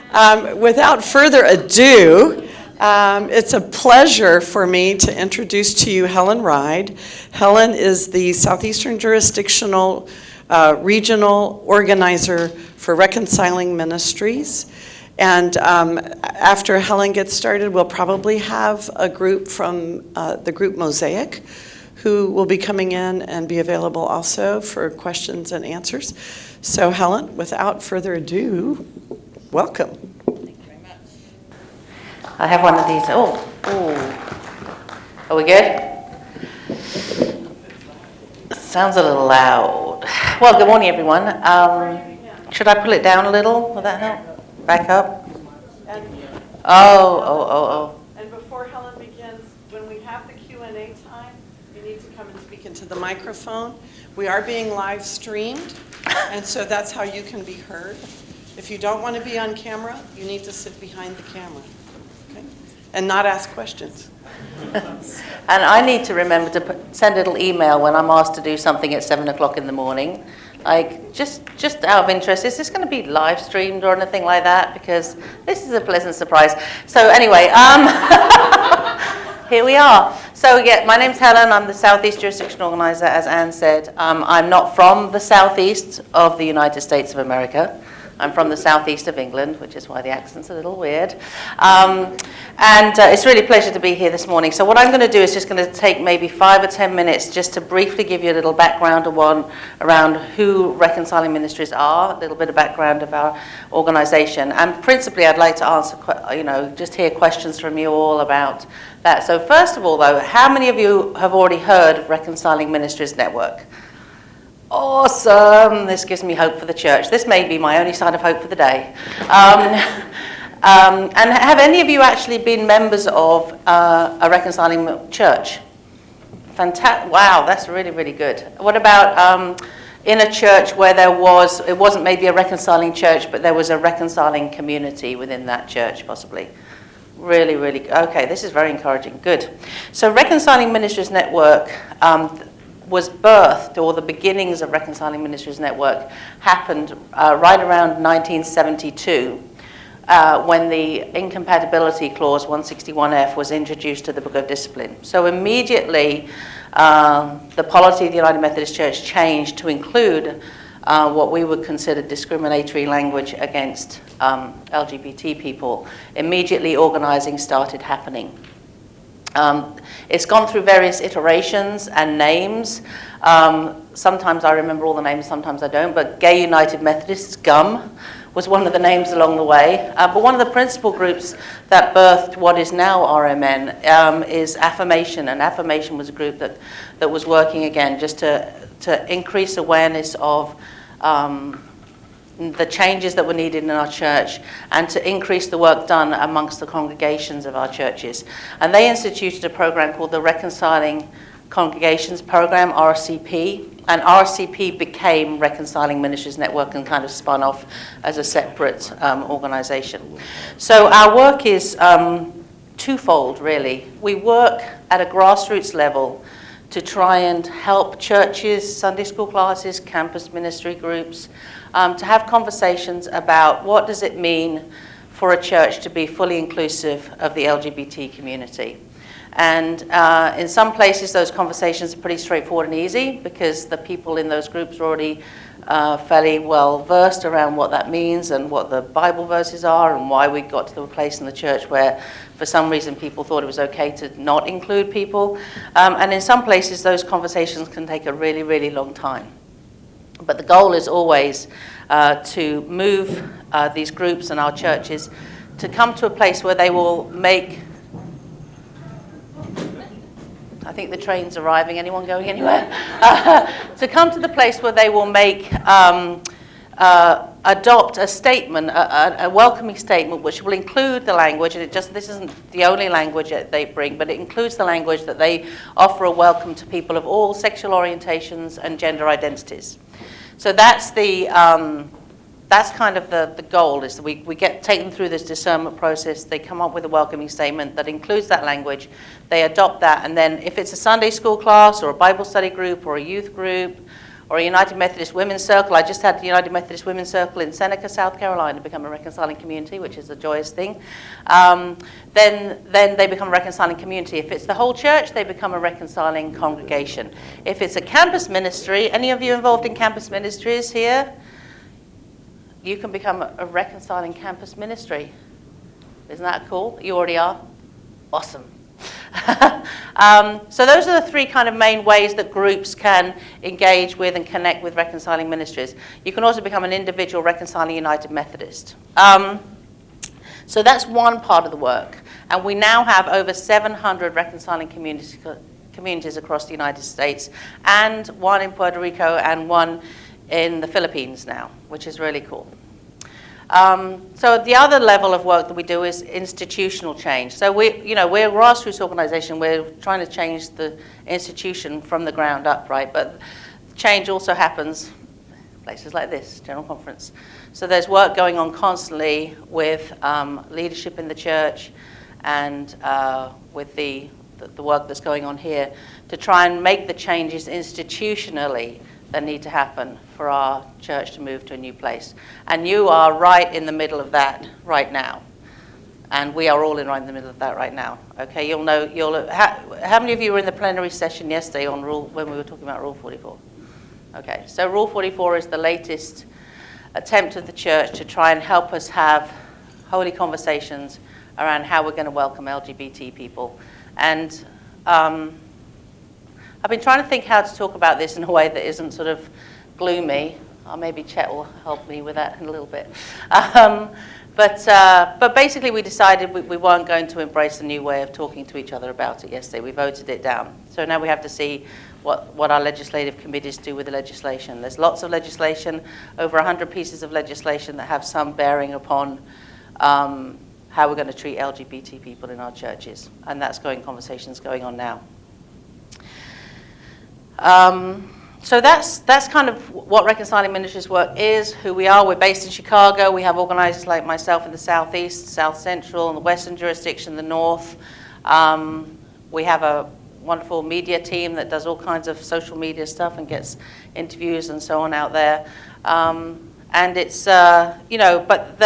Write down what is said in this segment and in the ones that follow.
Without further ado, it's a pleasure for me to introduce to you Helen Ryde. Helen is the Southeastern Jurisdictional Regional Organizer for Reconciling Ministries. And after Helen gets started, we'll probably have a group from the group Mosaic who will be coming in and be available also for questions and answers. So Helen, without further ado, welcome. Thank you very much. I have one of these. Are we good? Sounds a little loud. Well, good morning, everyone. Should I pull it down a little? Will that help? Back up? Oh. And before Helen begins, when we have the Q&A time, you need to come and speak into the microphone. We are being live streamed, and so that's how you can be heard. If you don't want to be on camera, you need to sit behind the camera, okay? And not ask questions. And I need to remember to send a little email when I'm asked to do something at 7 o'clock in the morning. Like, just out of interest, is this going to be live streamed or anything like that? Because this is a pleasant surprise. So anyway, here we are. So yeah, my name's Helen. I'm the Southeast Jurisdiction Organizer, as Anne said. I'm not from the southeast of the United States of America. I'm from the southeast of England, which is why the accent's a little weird. It's really a pleasure to be here this morning. So what I'm going to do is just going to take maybe 5 or 10 minutes just to briefly give you a little background around who Reconciling Ministries are, a little bit of background of our organization. And principally, I'd like to answer, just hear questions from you all about that. So first of all, though, how many of you have already heard of Reconciling Ministries Network? Awesome. This gives me hope for the church. This may be my only sign of hope for the day. And have any of you actually been members of a reconciling church? Fantastic. Wow, that's really, really good. What about in a church where it wasn't maybe a reconciling church, but there was a reconciling community within that church, possibly? Really, really, okay, this is very encouraging. Good. So Reconciling Ministries Network was birthed, or the beginnings of Reconciling Ministries Network happened right around 1972 when the Incompatibility Clause 161F was introduced to the Book of Discipline. So immediately the polity of the United Methodist Church changed to include what we would consider discriminatory language against LGBT people. Immediately organizing started happening. It's gone through various iterations and names. Sometimes I remember all the names, sometimes I don't, but Gay United Methodists, GUM, was one of the names along the way. But one of the principal groups that birthed what is now RMN is Affirmation, and Affirmation was a group that was working again just to increase awareness of the changes that were needed in our church and to increase the work done amongst the congregations of our churches. And they instituted a program called the Reconciling Congregations Program, RCP, and RCP became Reconciling Ministries Network and kind of spun off as a separate organization. So our work is twofold, really. We work at a grassroots level to try and help churches, Sunday school classes, campus ministry groups, to have conversations about what does it mean for a church to be fully inclusive of the LGBT community. And in some places, those conversations are pretty straightforward and easy because the people in those groups are already fairly well versed around what that means and what the Bible verses are and why we got to the place in the church where for some reason people thought it was okay to not include people. And in some places, those conversations can take a really, really long time. But the goal is always to move these groups and our churches to come to a place where they will make... I think the train's arriving. Anyone going anywhere? To come to the place where they will adopt a statement, a welcoming statement, which will include the language, and this isn't the only language that they bring, but it includes the language that they offer a welcome to people of all sexual orientations and gender identities. So that's that's kind of the goal, is that we take them through this discernment process. They come up with a welcoming statement that includes that language. They adopt that, and then if it's a Sunday school class or a Bible study group or a youth group or a United Methodist Women's Circle. I just had the United Methodist Women's Circle in Seneca, South Carolina, become a reconciling community, which is a joyous thing. Then they become a reconciling community. If it's the whole church, they become a reconciling congregation. If it's a campus ministry, any of you involved in campus ministries here? You can become a reconciling campus ministry. Isn't that cool? You already are? Awesome. So those are the three kind of main ways that groups can engage with and connect with reconciling ministries. You can also become an individual reconciling United Methodist. So that's one part of the work. And we now have over 700 reconciling communities across the United States, and one in Puerto Rico and one in the Philippines now, which is really cool. So the other level of work that we do is institutional change. So we're a grassroots organization. We're trying to change the institution from the ground up, right? But change also happens places like this, General Conference. So there's work going on constantly with leadership in the church and with the work that's going on here to try and make the changes institutionally that need to happen for our church to move to a new place. And you are right in the middle of that right now. And we are all right in the middle of that right now. Okay, how many of you were in the plenary session yesterday on when we were talking about Rule 44? Okay, so Rule 44 is the latest attempt of the church to try and help us have holy conversations around how we're going to welcome LGBT people. And I've been trying to think how to talk about this in a way that isn't sort of gloomy. Maybe Chet will help me with that in a little bit. But basically we decided we weren't going to embrace a new way of talking to each other about it yesterday. We voted it down. So now we have to see what our legislative committees do with the legislation. There's lots of legislation, over 100 pieces of legislation that have some bearing upon how we're going to treat LGBT people in our churches. And that's conversations going on now. So that's kind of what Reconciling Ministries work is, who we are. We're based in Chicago. We have organizers like myself in the Southeast, South Central, and the Western jurisdiction, the North. We have a wonderful media team that does all kinds of social media stuff and gets interviews and so on out there. And it's, but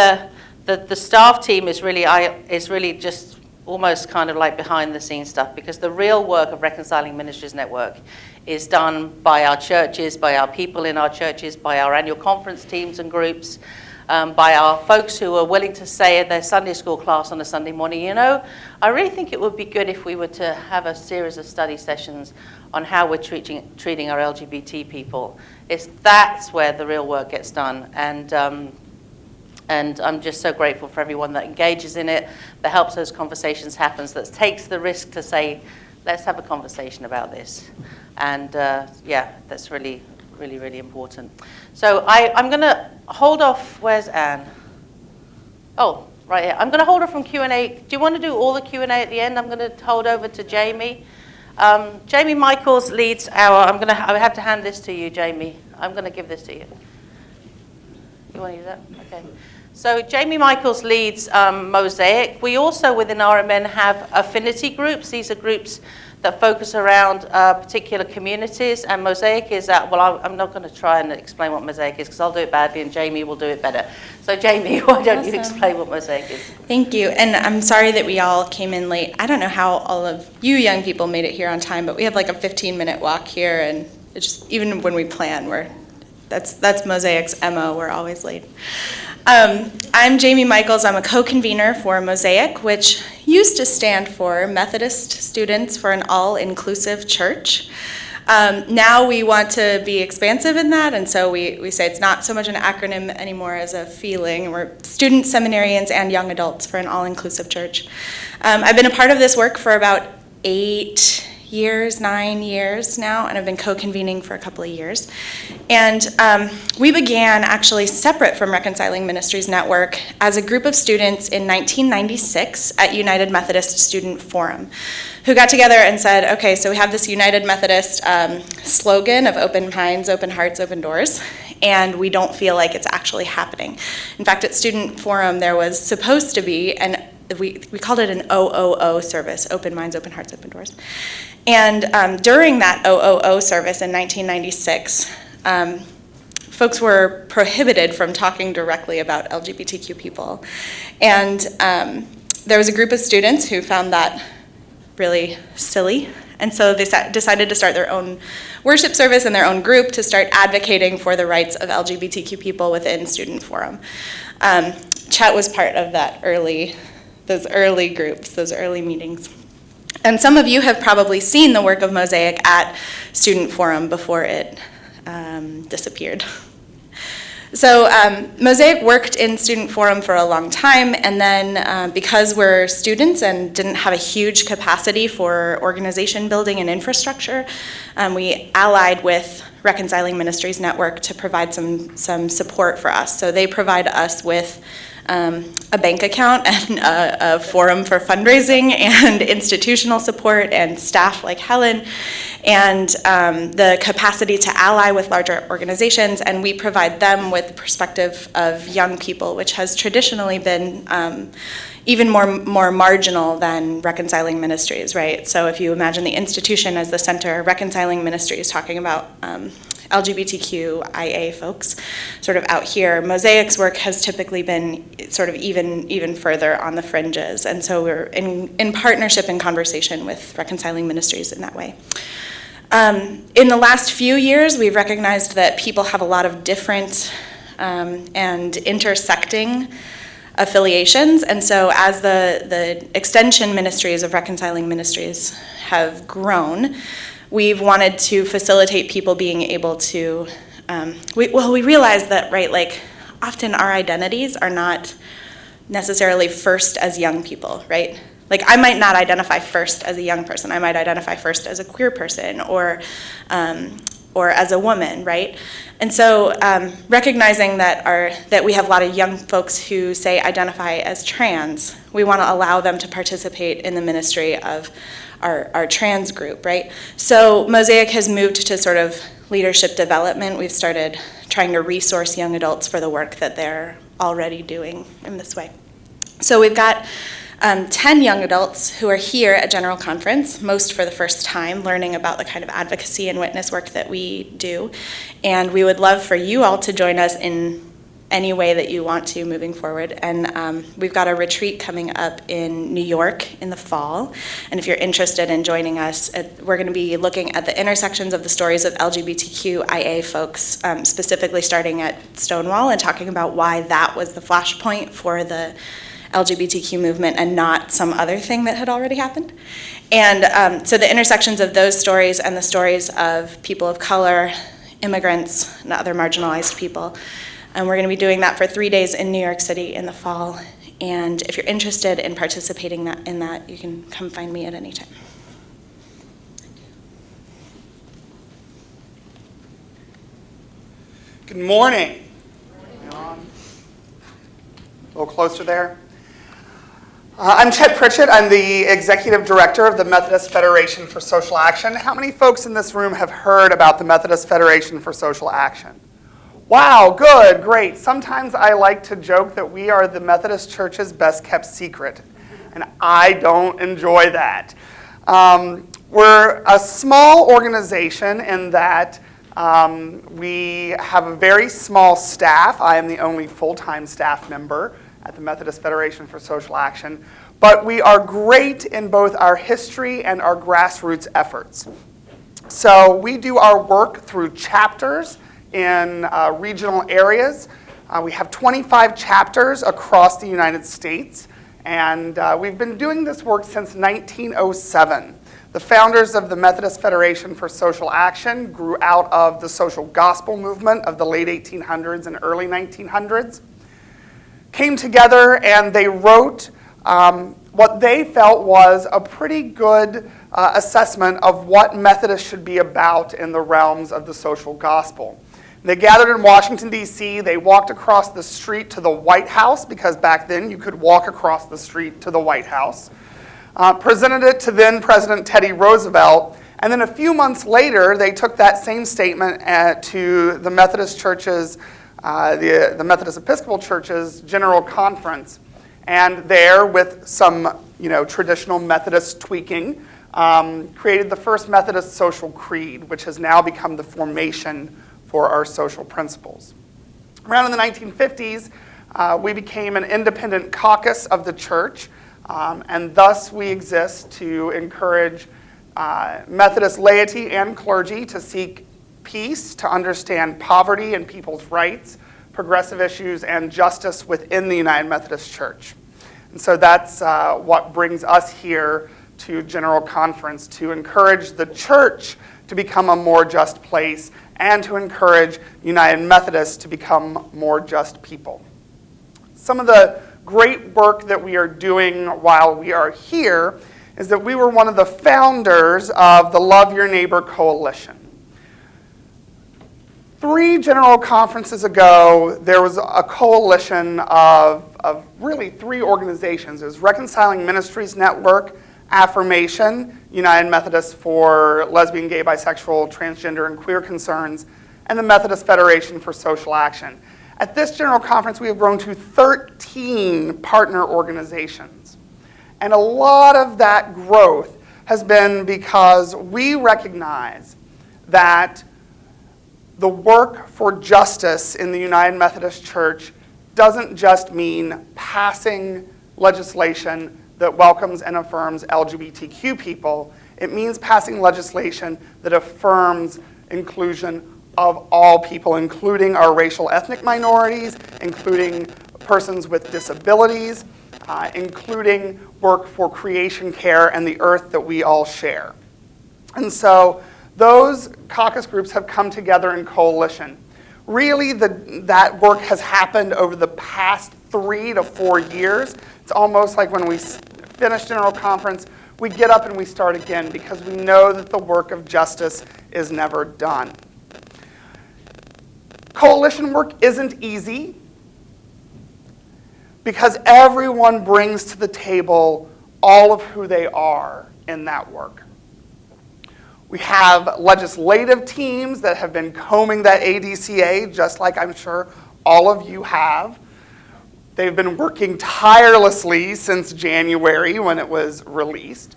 the staff team is really just almost kind of like behind the scenes stuff, because the real work of Reconciling Ministries Network is done by our churches, by our people in our churches, by our annual conference teams and groups, by our folks who are willing to say at their Sunday school class on a Sunday morning, I really think it would be good if we were to have a series of study sessions on how we're treating our LGBT people. That's where the real work gets done. And I'm just so grateful for everyone that engages in it, that helps those conversations happen, that takes the risk to say, let's have a conversation about this. And that's really, really, really important. So I'm going to hold off. Where's Anne? Oh, right here. I'm going to hold her from Q&A. Do you want to do all the Q&A at the end? I'm going to hold over to Jamie. Jamie Michaels leads I have to hand this to you, Jamie. I'm going to give this to you. You want to use that? Okay. So Jamie Michaels leads Mosaic. We also, within RMN, have affinity groups. These are groups that focus around particular communities, and Mosaic is I'm not going to try and explain what Mosaic is because I'll do it badly and Jamie will do it better. So Jamie, why don't you explain what Mosaic is? Thank you, and I'm sorry that we all came in late. I don't know how all of you young people made it here on time, but we have like a 15-minute walk here, and it's just, even when we plan, that's Mosaic's MO, we're always late. I'm Jamie Michaels. I'm a co-convener for Mosaic, which used to stand for Methodist Students for an All-Inclusive Church. Now we want to be expansive in that, and so we say it's not so much an acronym anymore as a feeling. We're students, seminarians, and young adults for an all-inclusive church. I've been a part of this work for about 9 years now, and I've been co-convening for a couple of years. And we began actually separate from Reconciling Ministries Network as a group of students in 1996 at United Methodist Student Forum, who got together and said, okay, so we have this United Methodist slogan of open minds, open hearts, open doors, and we don't feel like it's actually happening. In fact, at Student Forum, there was supposed to be we called it an OOO service, open minds, open hearts, open doors. And during that OOO service in 1996, folks were prohibited from talking directly about LGBTQ people. And there was a group of students who found that really silly. And so they decided to start their own worship service and their own group to start advocating for the rights of LGBTQ people within Student Forum. Chet was part of those early groups, those early meetings. And some of you have probably seen the work of Mosaic at Student Forum before it disappeared. So Mosaic worked in Student Forum for a long time, and then because we're students and didn't have a huge capacity for organization building and infrastructure, we allied with Reconciling Ministries Network to provide some support for us. So they provide us with a bank account and a forum for fundraising and institutional support and staff like Helen, and the capacity to ally with larger organizations, and we provide them with the perspective of young people, which has traditionally been even more marginal than Reconciling Ministries, right? So if you imagine the institution as the center, Reconciling Ministries talking about LGBTQIA folks sort of out here. Mosaic's work has typically been sort of even further on the fringes, and so we're in partnership and conversation with Reconciling Ministries in that way. In the last few years, we've recognized that people have a lot of different and intersecting affiliations, and so as the extension ministries of Reconciling Ministries have grown, we've wanted to facilitate people being able to, we realize that, right, like often our identities are not necessarily first as young people, right? Like I might not identify first as a young person, I might identify first as a queer person or as a woman, right? And so recognizing that we have a lot of young folks who say identify as trans, we want to allow them to participate in the ministry of our trans group, right? So Mosaic has moved to sort of leadership development. We've started trying to resource young adults for the work that they're already doing in this way. So we've got 10 young adults who are here at General Conference, most for the first time, learning about the kind of advocacy and witness work that we do. And we would love for you all to join us in any way that you want to moving forward. And we've got a retreat coming up in New York in the fall. And if you're interested in joining us, we're going to be looking at the intersections of the stories of LGBTQIA folks, specifically starting at Stonewall and talking about why that was the flashpoint for the LGBTQ movement and not some other thing that had already happened. And so the intersections of those stories and the stories of people of color, immigrants, and other marginalized people. And we're going to be doing that for 3 days in New York City in the fall. And if you're interested in participating in that, you can come find me at any time. Good morning. A little closer there. I'm Chet Pritchard. I'm the Executive Director of the Methodist Federation for Social Action. How many folks in this room have heard about the Methodist Federation for Social Action? Wow, good, great. Sometimes I like to joke that we are the Methodist Church's best kept secret, and I don't enjoy that. We're a small organization in that we have a very small staff. I am the only full-time staff member at the Methodist Federation for Social Action, but we are great in both our history and our grassroots efforts. So we do our work through chapters in regional areas. We have 25 chapters across the United States, and we've been doing this work since 1907. The founders of the Methodist Federation for Social Action grew out of the social gospel movement of the late 1800s and early 1900s, came together and they wrote what they felt was a pretty good assessment of what Methodists should be about in the realms of the social gospel. They gathered in Washington, D.C. They walked across the street to the White House, because back then you could walk across the street to the White House, presented it to then President Teddy Roosevelt, and then a few months later they took that same statement to the Methodist Church's, the Methodist Episcopal Church's General Conference, and there, with some traditional Methodist tweaking, created the first Methodist Social Creed, which has now become the formation for our social principles. Around in the 1950s, we became an independent caucus of the church, and thus we exist to encourage Methodist laity and clergy to seek peace, to understand poverty and people's rights, progressive issues, and justice within the United Methodist Church. And so that's what brings us here to General Conference, to encourage the church to become a more just place and to encourage United Methodists to become more just people. Some of the great work that we are doing while we are here is that we were one of the founders of the Love Your Neighbor Coalition. 3 general conferences ago, there was a coalition of really 3 organizations. It was Reconciling Ministries Network, Affirmation, United Methodists for Lesbian, Gay, Bisexual, Transgender, and Queer Concerns, and the Methodist Federation for Social Action. At this general conference, we have grown to 13 partner organizations. And a lot of that growth has been because we recognize that the work for justice in the United Methodist Church doesn't just mean passing legislation that welcomes and affirms LGBTQ people. It means passing legislation that affirms inclusion of all people, including our racial ethnic minorities, including persons with disabilities, including work for creation care and the earth that we all share. And so those caucus groups have come together in coalition. Really, that work has happened over the past 3 to 4 years. It's almost like when we finish General Conference, we get up and we start again because we know that the work of justice is never done. Coalition work isn't easy because everyone brings to the table all of who they are in that work. We have legislative teams that have been combing that ADCA, just like I'm sure all of you have. They've been working tirelessly since January when it was released.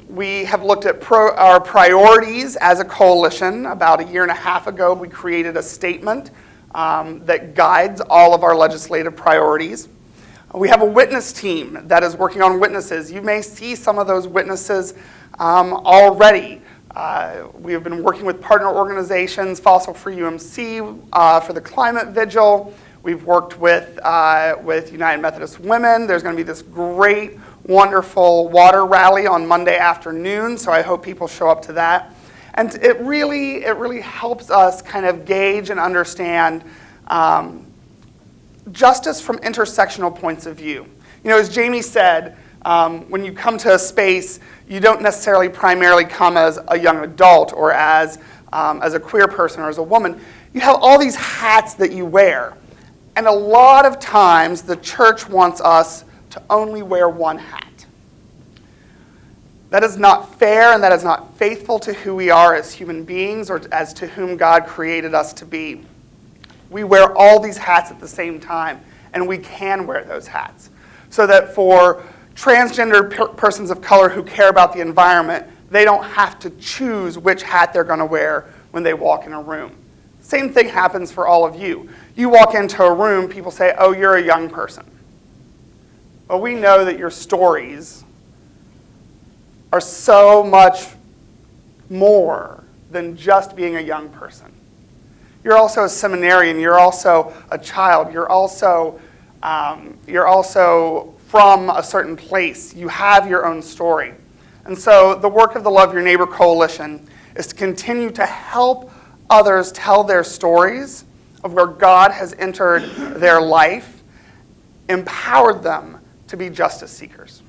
We have looked at our priorities as a coalition. About 1.5 years ago, we created a statement that guides all of our legislative priorities. We have a witness team that is working on witnesses. You may see some of those witnesses already. We have been working with partner organizations, Fossil Free UMC for the Climate Vigil. We've worked with United Methodist Women. There's going to be this great, wonderful water rally on Monday afternoon, so I hope people show up to that. And it really helps us kind of gauge and understand justice from intersectional points of view. You know, as Jamie said, when you come to a space, you don't necessarily primarily come as a young adult or as a queer person or as a woman. You have all these hats that you wear. And a lot of times, the church wants us to only wear one hat. That is not fair, and that is not faithful to who we are as human beings or as to whom God created us to be. We wear all these hats at the same time, and we can wear those hats. So that for transgender persons of color who care about the environment, they don't have to choose which hat they're going to wear when they walk in a room. Same thing happens for all of you. You walk into a room, people say, oh, you're a young person. Well, we know that your stories are so much more than just being a young person. You're also a seminarian. You're also a child. You're also from a certain place. You have your own story. And so the work of the Love Your Neighbor Coalition is to continue to help others tell their stories of where God has entered their life, empowered them to be justice seekers.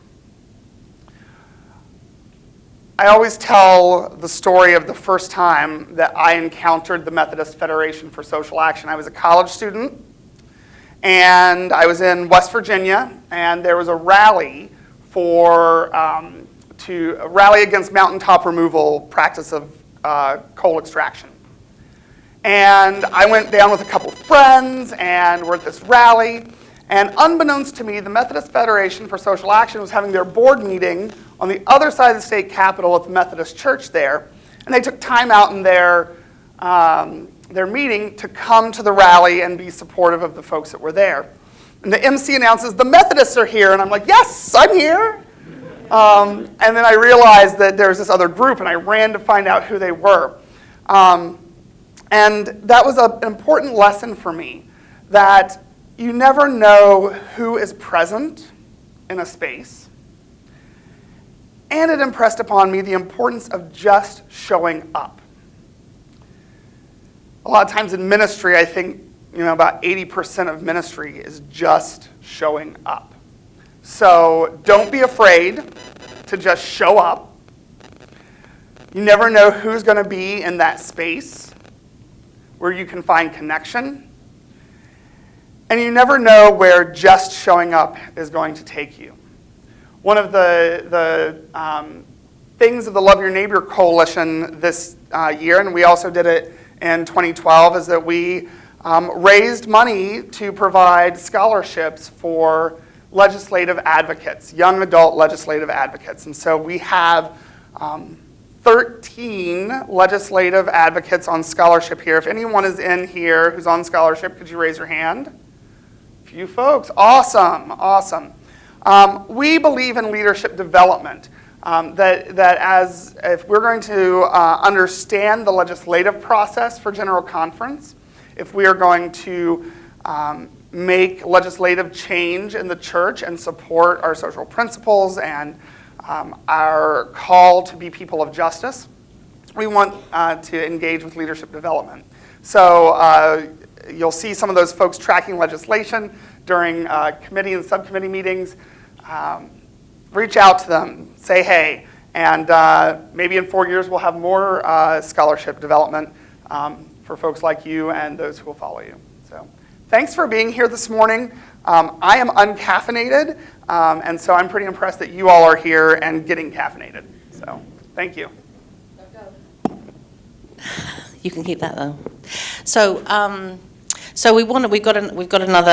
I always tell the story of the first time that I encountered the Methodist Federation for Social Action. I was a college student, and I was in West Virginia, and there was a rally to rally against mountaintop removal practice of coal extraction. And I went down with a couple of friends, and we're at this rally. And unbeknownst to me, the Methodist Federation for Social Action was having their board meeting on the other side of the state capitol at the Methodist Church there. And they took time out in their their meeting to come to the rally and be supportive of the folks that were there. And the MC announces, the Methodists are here, and I'm like, yes, I'm here. And then I realized that there's this other group, and I ran to find out who they were. And that was an important lesson for me, that you never know who is present in a space. And it impressed upon me the importance of just showing up. A lot of times in ministry, I think, about 80% of ministry is just showing up. So don't be afraid to just show up. You never know who's going to be in that space where you can find connection. And you never know where just showing up is going to take you. One of the things of the Love Your Neighbor Coalition this year, and we also did it in 2012, is that we raised money to provide scholarships for legislative advocates, young adult legislative advocates. And so we have 13 legislative advocates on scholarship here. If anyone is in here who's on scholarship, could you raise your hand? A few folks. Awesome, awesome. We believe in leadership development. That as if we're going to understand the legislative process for General Conference, if we are going to make legislative change in the church and support our social principles and our call to be people of justice, we want to engage with leadership development. So you'll see some of those folks tracking legislation during committee and subcommittee meetings. Reach out to them, say hey, and maybe in 4 years we'll have more scholarship development for folks like you and those who will follow you. So thanks for being here this morning. I am uncaffeinated, and so I'm pretty impressed that you all are here and getting caffeinated. So thank you. You can keep that though. So we've got another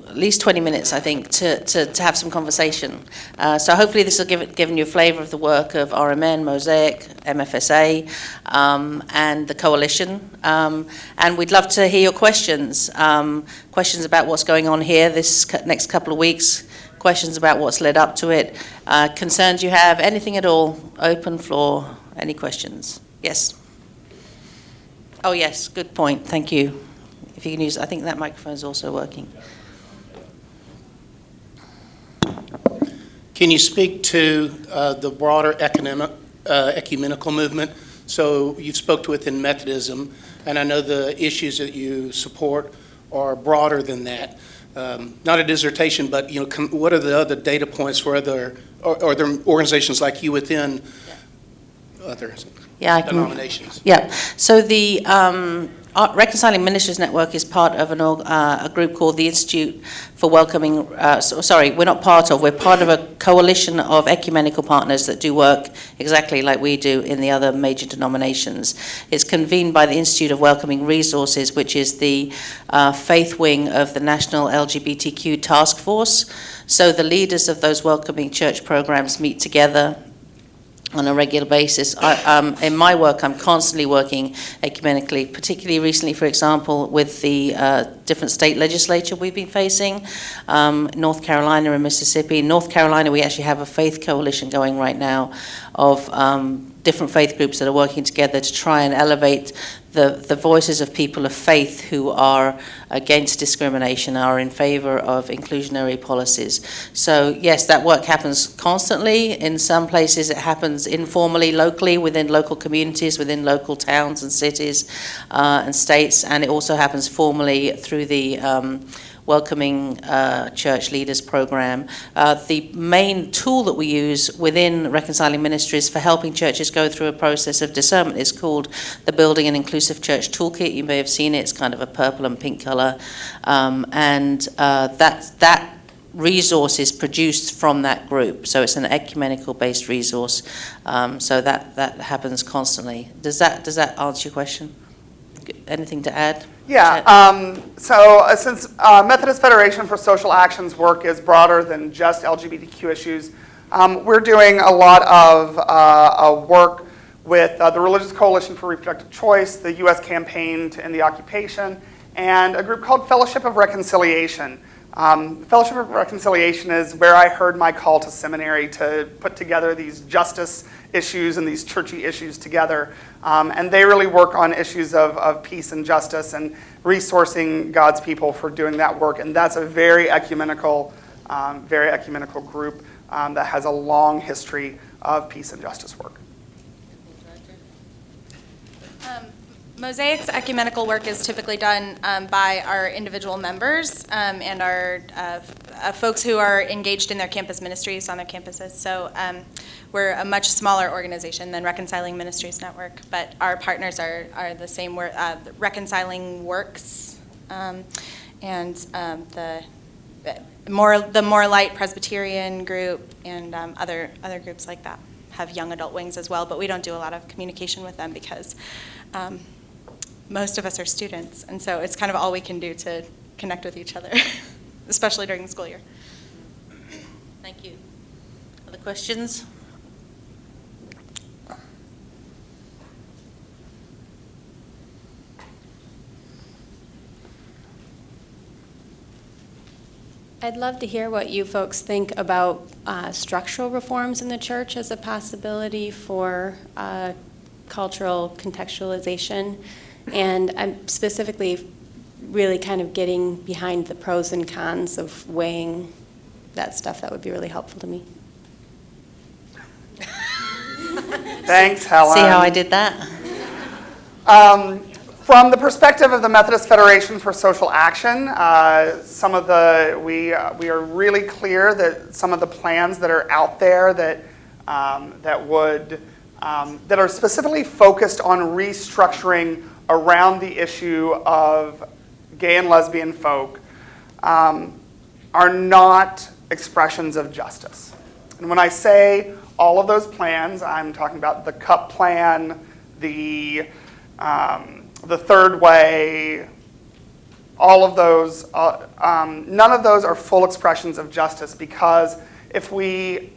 at least 20 minutes, I think, to have some conversation. So hopefully this will given you a flavour of the work of RMN, Mosaic, MFSA, and the coalition. And we'd love to hear your questions. Questions about what's going on here this next couple of weeks. Questions about what's led up to it. Concerns you have, anything at all. Open floor. Any questions? Yes. Oh yes, good point. Thank you. If you can use, I think that microphone is also working. Can you speak to the broader ecumenical movement? So you've spoke to within Methodism, and I know the issues that you support are broader than that. Not a dissertation, but what are the other data points for other organizations like you within other denominations? Yeah. So the Reconciling Ministries Network is part of a group called the Institute for Welcoming, we're part of a coalition of ecumenical partners that do work exactly like we do in the other major denominations. It's convened by the Institute of Welcoming Resources, which is the faith wing of the National LGBTQ Task Force. So the leaders of those welcoming church programs meet together on a regular basis. In my work, I'm constantly working ecumenically, particularly recently, for example, with the different state legislature we've been facing, North Carolina and Mississippi. In North Carolina, we actually have a faith coalition going right now of different faith groups that are working together to try and elevate the voices of people of faith who are against discrimination, are in favor of inclusionary policies. So yes, that work happens constantly. In some places it happens informally, locally, within local communities, within local towns and cities and states, and it also happens formally through the Welcoming Church Leaders Program. The main tool that we use within Reconciling Ministries for helping churches go through a process of discernment is called the Building an Inclusive Church Toolkit. You may have seen it. It's kind of a purple and pink color. That resource is produced from that group. So it's an ecumenical-based resource. So that happens constantly. Does that answer your question? Anything to add? Yeah, since Methodist Federation for Social Action's work is broader than just LGBTQ issues, we're doing a lot of work with the Religious Coalition for Reproductive Choice, the U.S. Campaign to End the Occupation, and a group called Fellowship of Reconciliation. Fellowship of Reconciliation is where I heard my call to seminary to put together these justice issues and these churchy issues together. And they really work on issues of peace and justice and resourcing God's people for doing that work. And that's a very ecumenical group that has a long history of peace and justice work. Mosaic's ecumenical work is typically done by our individual members and our folks who are engaged in their campus ministries on their campuses. So we're a much smaller organization than Reconciling Ministries Network, but our partners are the same. We're Reconciling Works and the More Light Presbyterian group and other groups like that have young adult wings as well, but we don't do a lot of communication with them because most of us are students, and so it's kind of all we can do to connect with each other, especially during the school year. Thank you. Other questions? I'd love to hear what you folks think about structural reforms in the church as a possibility for cultural contextualization. And I'm specifically really kind of getting behind the pros and cons of weighing that stuff. That would be really helpful to me. Thanks, Helen. See how I did that? From the perspective of the Methodist Federation for Social Action, we are really clear that some of the plans that are out there that are specifically focused on restructuring around the issue of gay and lesbian folk are not expressions of justice. And when I say all of those plans, I'm talking about the CUP plan, the third way, all of those, none of those are full expressions of justice, because if we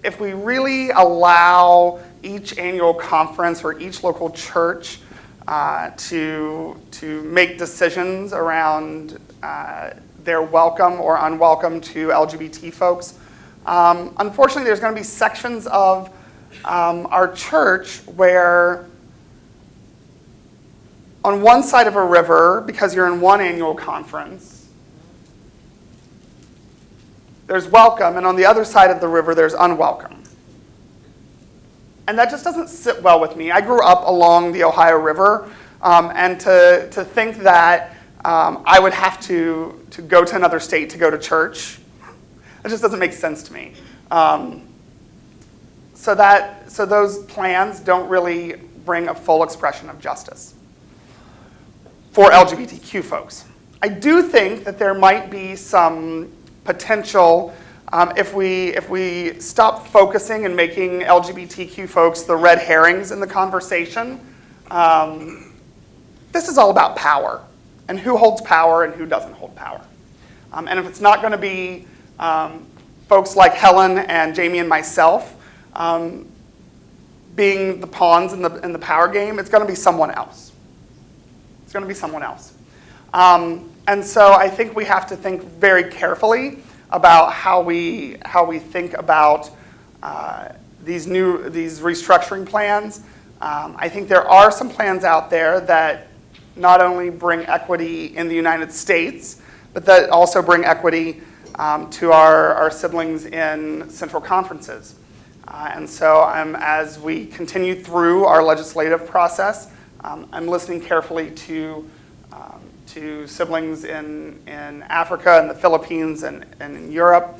really allow each annual conference or each local church to make decisions around their welcome or unwelcome to LGBT folks, unfortunately there's going to be sections of our church where on one side of a river, because you're in one annual conference, there's welcome, and on the other side of the river, there's unwelcome. And that just doesn't sit well with me. I grew up along the Ohio River, and to think that I would have to go to another state to go to church, it just doesn't make sense to me. So those plans don't really bring a full expression of justice for LGBTQ folks. I do think that there might be some potential if we stop focusing and making LGBTQ folks the red herrings in the conversation. This is all about power and who holds power and who doesn't hold power. And if it's not going to be folks like Helen and Jamie and myself being the pawns in the power game, it's going to be someone else. It's going to be someone else. And so I think we have to think very carefully about how we think about these restructuring plans. I think there are some plans out there that not only bring equity in the United States, but that also bring equity to our siblings in central conferences. And so as we continue through our legislative process, I'm listening carefully to siblings in Africa and the Philippines and in Europe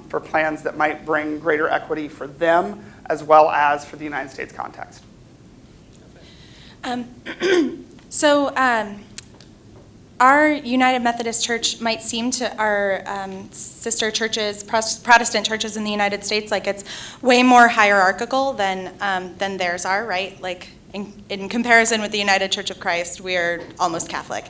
for plans that might bring greater equity for them as well as for the United States context. So our United Methodist Church might seem to our sister churches, Protestant churches in the United States, like it's way more hierarchical than theirs are, right? Like in comparison with the United Church of Christ, we're almost Catholic.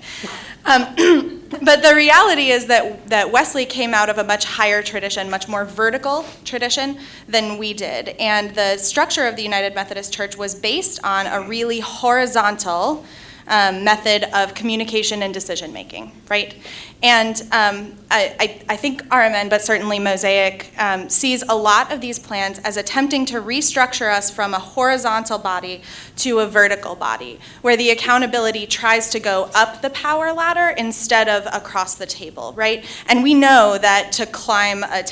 But the reality is that Wesley came out of a much higher tradition, much more vertical tradition than we did. And the structure of the United Methodist Church was based on a really horizontal method of communication and decision making, right? And I think RMN, but certainly Mosaic, sees a lot of these plans as attempting to restructure us from a horizontal body to a vertical body, where the accountability tries to go up the power ladder instead of across the table, right? And we know that to climb a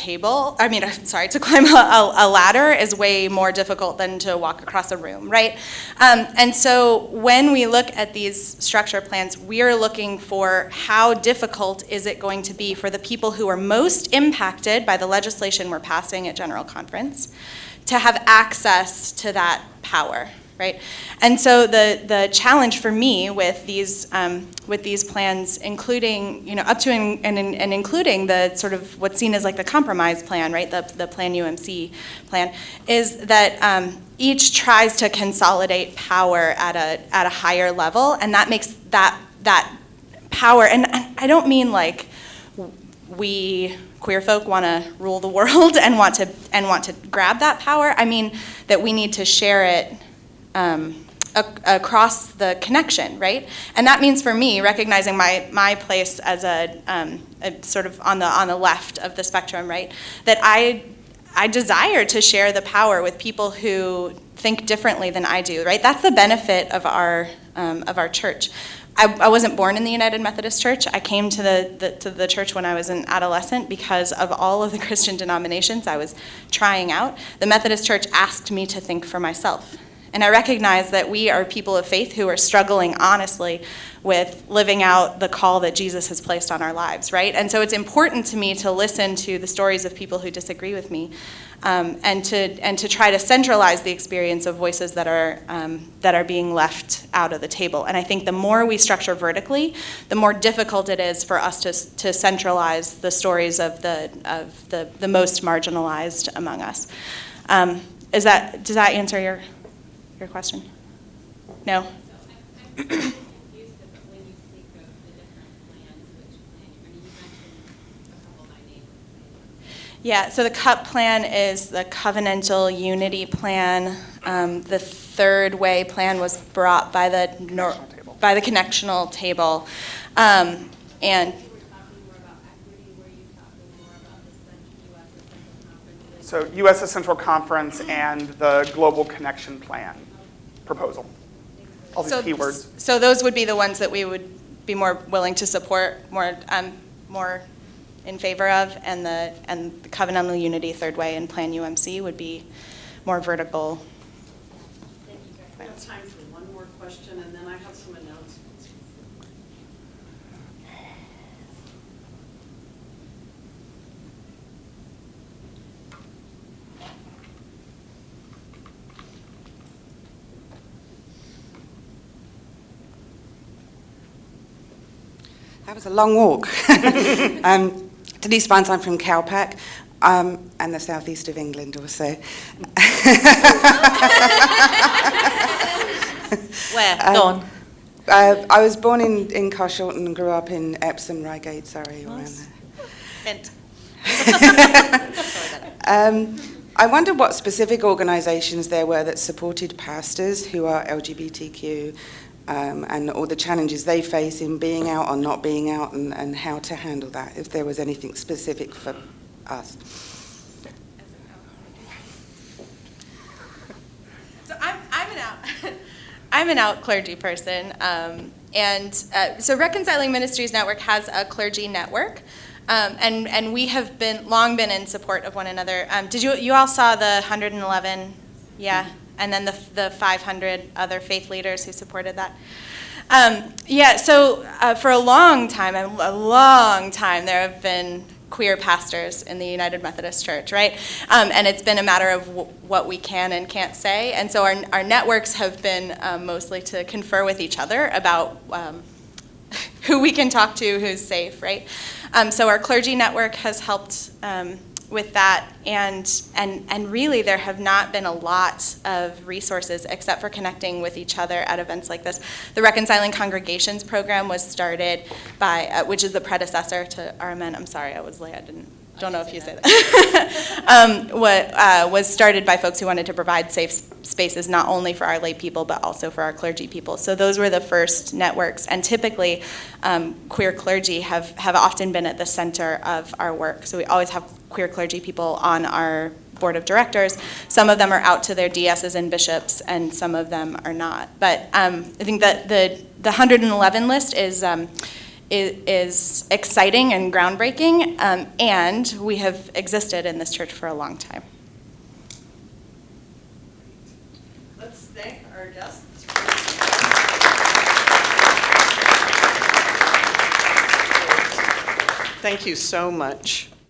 ladder is way more difficult than to walk across a room, right? And so when we look at these structure plans, we are looking for how difficult is it going to be for the people who are most impacted by the legislation we're passing at General Conference to have access to that power, right? And so the challenge for me with these plans, including, up to and including the sort of what's seen as like the compromise plan, right? The Plan UMC plan, is that each tries to consolidate power at a higher level, and that makes that power. And I don't mean like we queer folk want to rule the world and want to grab that power. I mean that we need to share it across the connection, right? And that means for me, recognizing my place as a sort of on the left of the spectrum, right? That I desire to share the power with people who think differently than I do, right? That's the benefit of our church. I wasn't born in the United Methodist Church. I came to the church when I was an adolescent because of all of the Christian denominations I was trying out. The Methodist Church asked me to think for myself. And I recognize that we are people of faith who are struggling honestly with living out the call that Jesus has placed on our lives, right? And so it's important to me to listen to the stories of people who disagree with me, and to try to centralize the experience of voices that are being left out of the table. And I think the more we structure vertically, the more difficult it is for us to centralize the stories of the most marginalized among us. Does that answer your question? No? I'm confused about when you speak of the different plans, which plan, I mean, you mentioned a couple by name. Yeah, so the CUP plan is the Covenantal Unity Plan. The Third Way plan was brought by the Connectional Table. And You were talking more about equity, were you talking more about the U.S. Central Conference? So U.S. Central Conference and the Global Connection Plan proposal. All these keywords. So those would be the ones that we would be more willing to support, more in favor of, and the Covenantal Unity, Third Way, and Plan UMC would be more vertical. We have time for one more question, and then I have some announcements. That was a long walk. Denise Barnes, I'm from Cowpack, and the southeast of England also. Where? Go on. I was born in Carshalton and grew up in Epsom, Reigate, Surrey, around there. I wonder what specific organisations there were that supported pastors who are LGBTQ, and all the challenges they face in being out or not being out, and how to handle that, if there was anything specific for us. So I'm an out clergy person, and so Reconciling Ministries Network has a clergy network, and we have long been in support of one another. Did you all saw the 111? Yeah. And then the 500 other faith leaders who supported that. So for a long time, there have been queer pastors in the United Methodist Church, right? And it's been a matter of what we can and can't say. And so our networks have been mostly to confer with each other about who we can talk to, who's safe, right? So our clergy network has helped with that, and really there have not been a lot of resources except for connecting with each other at events like this. The Reconciling Congregations program was started by, which is the predecessor to RMN. I'm sorry, I was late. Don't know if you say that. Was started by folks who wanted to provide safe spaces not only for our lay people but also for our clergy people. So those were the first networks, and typically queer clergy have often been at the center of our work. So we always have queer clergy people on our board of directors. Some of them are out to their DSs and bishops, and some of them are not. But I think that the 111 list is exciting and groundbreaking, and we have existed in this church for a long time. Let's thank our guests. Thank you so much.